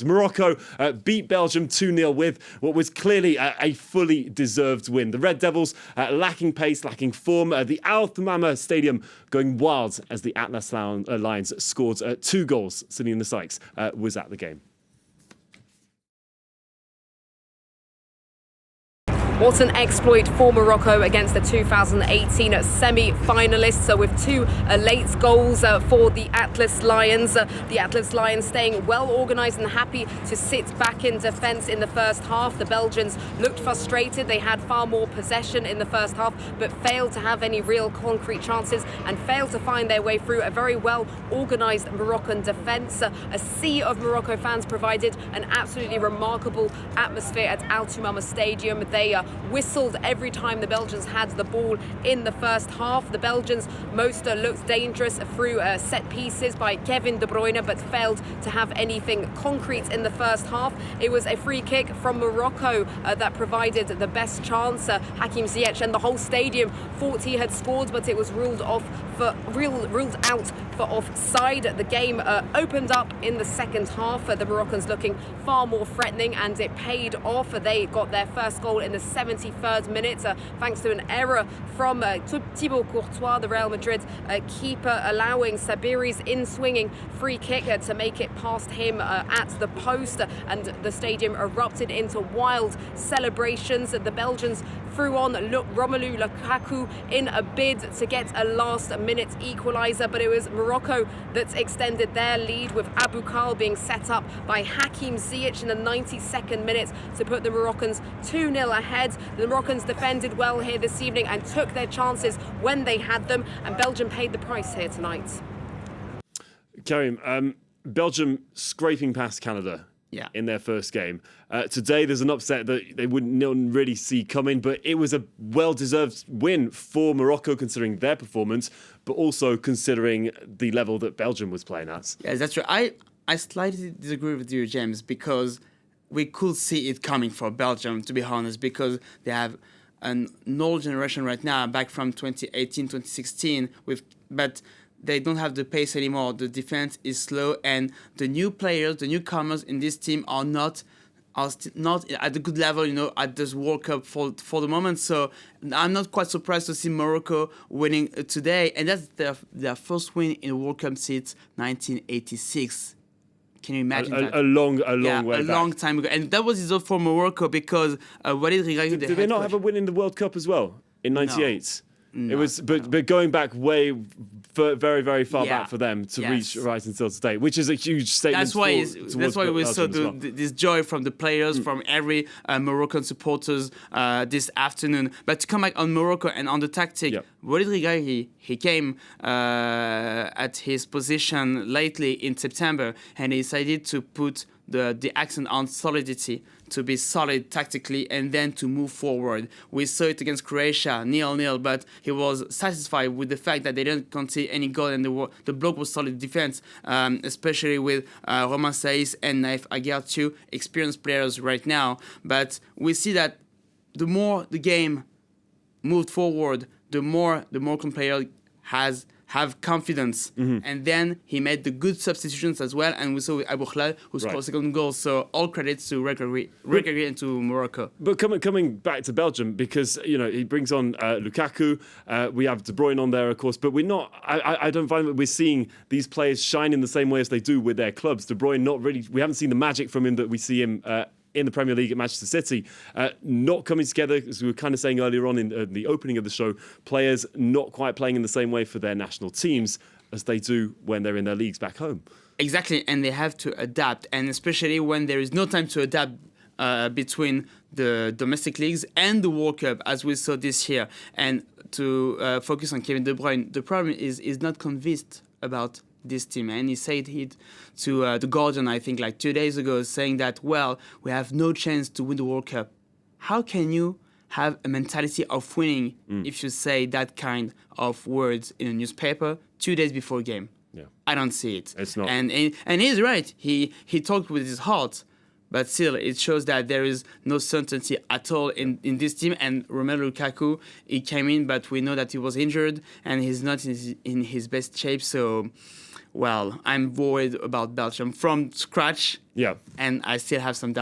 Morocco beat Belgium 2-0 with what was clearly a fully deserved win. The Red Devils lacking pace, lacking form. The Al Thamama Stadium going wild as the Atlas Lions scored 2 goals. Sunil Sykes was at the game. What an exploit for Morocco against the 2018 semi-finalists. So with 2 late goals for the Atlas Lions. The Atlas Lions staying well organised and happy to sit back in defence in the first half. The Belgians looked frustrated. They had far more possession in the first half, but failed to have any real concrete chances and failed to find their way through a very well organised Moroccan defence. A sea of Morocco fans provided an absolutely remarkable atmosphere at Al Thamama Stadium. They whistled every time the Belgians had the ball in the first half. The Belgians most looked dangerous through set pieces by Kevin De Bruyne, but failed to have anything concrete in the first half. It was a free kick from Morocco that provided the best chance. Hakim Ziyech and the whole stadium thought he had scored, but it was ruled out for offside. The game opened up in the second half. The Moroccans looking far more threatening, and it paid off. They got their first goal in the 73rd minute thanks to an error from Thibaut Courtois, the Real Madrid keeper, allowing Sabiri's in-swinging free kick to make it past him at the post, and the stadium erupted into wild celebrations. The Belgians threw on Romelu Lukaku in a bid to get a last-minute equaliser, but it was Morocco that extended their lead, with Aboukal being set up by Hakim Ziyech in the 92nd minute to put the Moroccans 2-0 ahead. The Moroccans defended well here this evening and took their chances when they had them, and Belgium paid the price here tonight. Karim, Belgium scraping past Canada in their first game. Today, there's an upset that they wouldn't really see coming, but it was a well-deserved win for Morocco, considering their performance, but also considering the level that Belgium was playing at. Yes, that's true. I slightly disagree with you, James, because we could see it coming for Belgium, to be honest, because they have an old generation right now, back from 2018, 2016, but they don't have the pace anymore. The defense is slow, and the new players, the newcomers in this team are not at a good level, at this World Cup for the moment. So I'm not quite surprised to see Morocco winning today, and that's their first win in a World Cup since 1986. Can you imagine that? A long way back. A long time ago. And that was result for Morocco because Walid Regragui... Did they not have a win in the World Cup as well in 98? No. It was, but going back very, very far back for them to reach right until today, which is a huge statement. That's why we saw this joy from the players, from every Moroccan supporters this afternoon. But to come back on Morocco and on the tactic, Walid Regragui, he came at his position lately in September, and he decided to put the accent on solidity, to be solid tactically and then to move forward. We saw it against Croatia, 0-0, but he was satisfied with the fact that they didn't concede any goal and the block was solid defense, especially with Romain Saïs and Naïf Aguiar, 2 experienced players right now. But we see that the more the game moved forward, the more the Moroccan player have confidence. And then he made the good substitutions as well, and we saw with Aboukal who scored second goal. So all credits to Regragui and to Morocco. But coming back to Belgium, because he brings on Lukaku, we have De Bruyne on there, of course, but we're not. I don't find that we're seeing these players shine in the same way as they do with their clubs. De Bruyne, not really. We haven't seen the magic from him that we see him in the Premier League at Manchester City, not coming together, as we were kind of saying earlier on in the opening of the show, players not quite playing in the same way for their national teams as they do when they're in their leagues back home. Exactly, and they have to adapt, and especially when there is no time to adapt between the domestic leagues and the World Cup, as we saw this year. And to focus on Kevin De Bruyne, the problem is not convinced about this team, and he said it to The Guardian, I think, like 2 days ago, saying that, we have no chance to win the World Cup. How can you have a mentality of winning if you say that kind of words in a newspaper 2 days before a game? I don't see it. It's not. And he's right. He talked with his heart, but still, it shows that there is no certainty at all in this team. And Romelu Lukaku, he came in, but we know that he was injured and he's not in his best shape. So Well, I'm worried about Belgium from scratch. Yeah. And I still have some doubts.